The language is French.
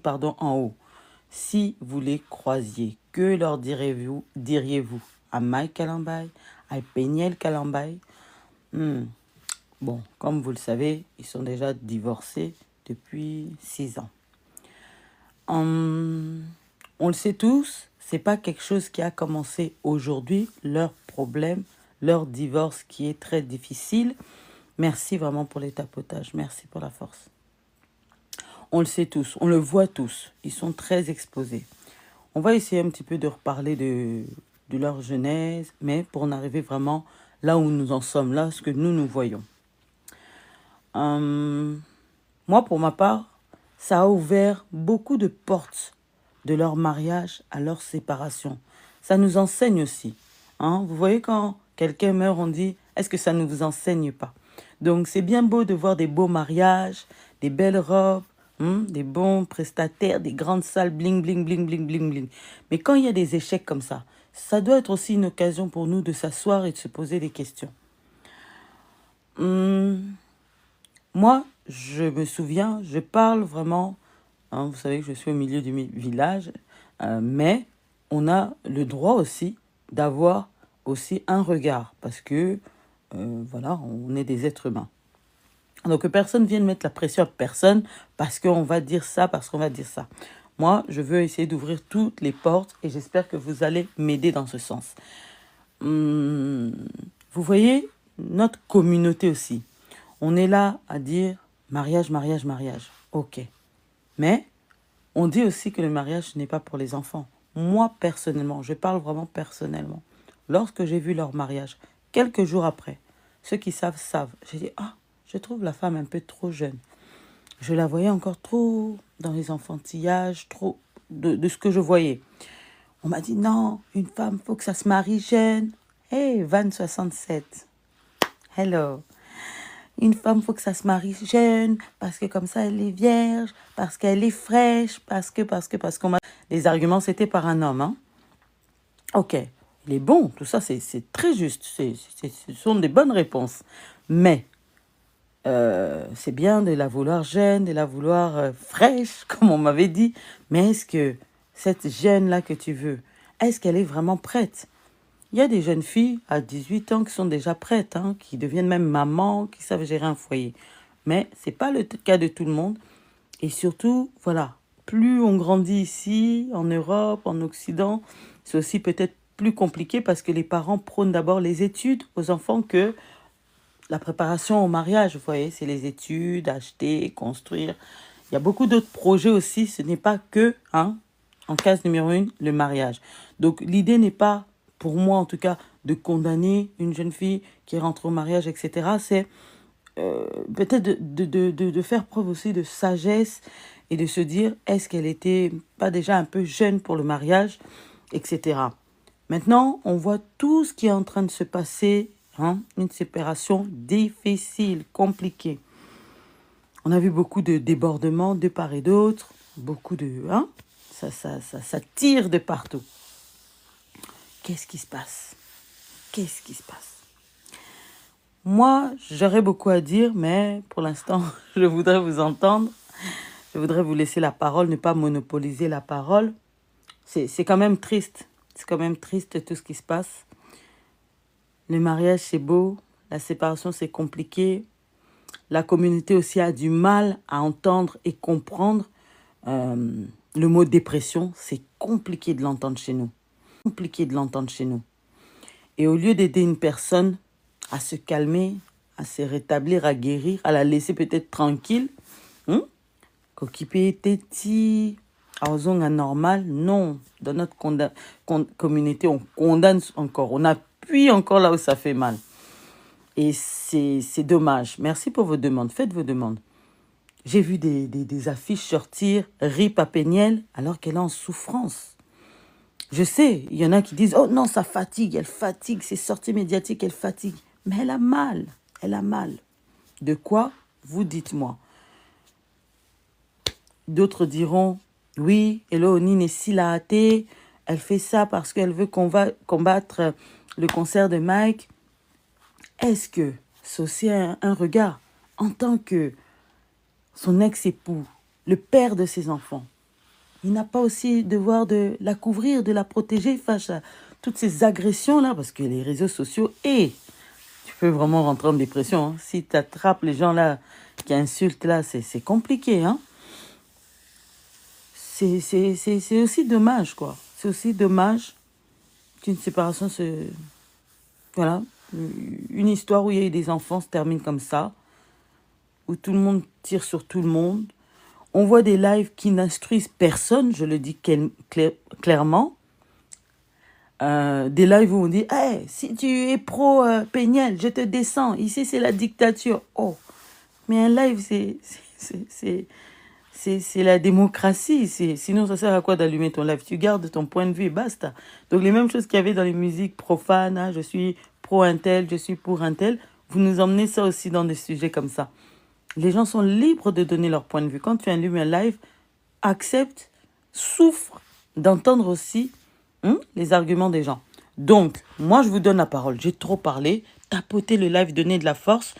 pardon, en haut. Si vous les croisiez, que leur diriez-vous à Mike Kalambay, à Peniel Kalambay? Bon, comme vous le savez, ils sont déjà divorcés depuis 6 ans. On le sait tous, c'est pas quelque chose qui a commencé aujourd'hui, leur problème, leur divorce qui est très difficile. Merci vraiment pour les tapotages, merci pour la force. On le sait tous, on le voit tous, ils sont très exposés. On va essayer un petit peu de reparler de leur genèse, mais pour en arriver vraiment là où nous en sommes, là, ce que nous voyons. Moi, pour ma part, ça a ouvert beaucoup de portes de leur mariage à leur séparation. Ça nous enseigne aussi. Vous voyez, quand quelqu'un meurt, on dit, est-ce que ça ne vous enseigne pas? Donc, c'est bien beau de voir des beaux mariages, des belles robes, des bons prestataires, des grandes salles, bling, bling, bling, bling, bling, bling. Mais quand il y a des échecs comme ça doit être aussi une occasion pour nous de s'asseoir et de se poser des questions. Moi, je me souviens, je parle vraiment, vous savez que je suis au milieu du village, mais on a le droit aussi d'avoir aussi un regard, parce que, voilà, on est des êtres humains. Donc, que personne vienne mettre la pression à personne parce qu'on va dire ça, parce qu'on va dire ça. Moi, je veux essayer d'ouvrir toutes les portes et j'espère que vous allez m'aider dans ce sens. Vous voyez, notre communauté aussi, on est là à dire mariage, mariage, mariage. Ok. Mais on dit aussi que le mariage, ce n'est pas pour les enfants. Moi, personnellement, je parle vraiment personnellement. Lorsque j'ai vu leur mariage, quelques jours après, ceux qui savent, j'ai dit, je trouve la femme un peu trop jeune. Je la voyais encore trop dans les enfantillages, trop de ce que je voyais. On m'a dit, non, une femme, faut que ça se marie jeune. Hey, Van 67. Hello. Une femme, faut que ça se marie jeune, parce que comme ça, elle est vierge, parce qu'elle est fraîche, parce qu'on m'a... Les arguments, c'était par un homme. Ok, il est bon, tout ça, c'est très juste. Ce sont des bonnes réponses. Mais, c'est bien de la vouloir jeune, de la vouloir fraîche, comme on m'avait dit. Mais est-ce que cette jeune-là que tu veux, est-ce qu'elle est vraiment prête? Il y a des jeunes filles à 18 ans qui sont déjà prêtes, qui deviennent même mamans, qui savent gérer un foyer. Mais ce n'est pas le cas de tout le monde. Et surtout, voilà, plus on grandit ici, en Europe, en Occident, c'est aussi peut-être plus compliqué parce que les parents prônent d'abord les études aux enfants que la préparation au mariage. Vous voyez, c'est les études, acheter, construire. Il y a beaucoup d'autres projets aussi. Ce n'est pas que, en case numéro 1, le mariage. Donc, l'idée n'est pas, pour moi en tout cas, de condamner une jeune fille qui rentre au mariage, etc. C'est peut-être de faire preuve aussi de sagesse et de se dire, est-ce qu'elle était pas déjà un peu jeune pour le mariage, etc. Maintenant, on voit tout ce qui est en train de se passer, une séparation difficile, compliquée. On a vu beaucoup de débordements de part et d'autre, beaucoup de... ça tire de partout. Qu'est-ce qui se passe? Qu'est-ce qui se passe? Moi, j'aurais beaucoup à dire, mais pour l'instant, je voudrais vous entendre. Je voudrais vous laisser la parole, ne pas monopoliser la parole. C'est quand même triste. C'est quand même triste tout ce qui se passe. Le mariage, c'est beau. La séparation, c'est compliqué. La communauté aussi a du mal à entendre et comprendre. Le mot dépression, c'est compliqué de l'entendre chez nous. Compliqué de l'entendre chez nous. Et au lieu d'aider une personne à se calmer, à se rétablir, à guérir, à la laisser peut-être tranquille, qu'occupé téti, à ozon anormal, non. Dans notre communauté, on condamne encore, on appuie encore là où ça fait mal. Et c'est dommage. Merci pour vos demandes. Faites vos demandes. J'ai vu des affiches sortir, RIP à Peniel, alors qu'elle est en souffrance. Je sais, il y en a qui disent, oh non, ça fatigue, elle fatigue, c'est sortie médiatique, elle fatigue. Mais elle a mal, elle a mal. De quoi? Vous dites-moi. D'autres diront, oui, Elohonine est si laatée, elle fait ça parce qu'elle veut combattre le concert de Mike. Est-ce que c'est aussi un regard en tant que son ex-époux le père de ses enfants, il n'a pas aussi devoir de la couvrir, de la protéger face à toutes ces agressions-là, parce que les réseaux sociaux, et tu peux vraiment rentrer en dépression. Hein. Si tu attrapes les gens là qui insultent là, c'est compliqué. Hein. C'est aussi dommage, quoi. C'est aussi dommage qu'une séparation se... Voilà, une histoire où il y a eu des enfants se termine comme ça, où tout le monde tire sur tout le monde. On voit des lives qui n'instruisent personne, je le dis clairement. Des lives où on dit hey, si tu es pro Péniel, je te descends. Ici, c'est la dictature. Oh, mais un live, c'est la démocratie. Sinon, ça sert à quoi d'allumer ton live? Tu gardes ton point de vue et basta. Donc, les mêmes choses qu'il y avait dans les musiques profanes, hein, je suis pro un tel, je suis pour un tel, vous nous emmenez ça aussi dans des sujets comme ça. Les gens sont libres de donner leur point de vue. Quand tu allumes un live, accepte, souffre d'entendre aussi les arguments des gens. Donc, moi, je vous donne la parole. J'ai trop parlé. Tapotez le live, donnez de la force.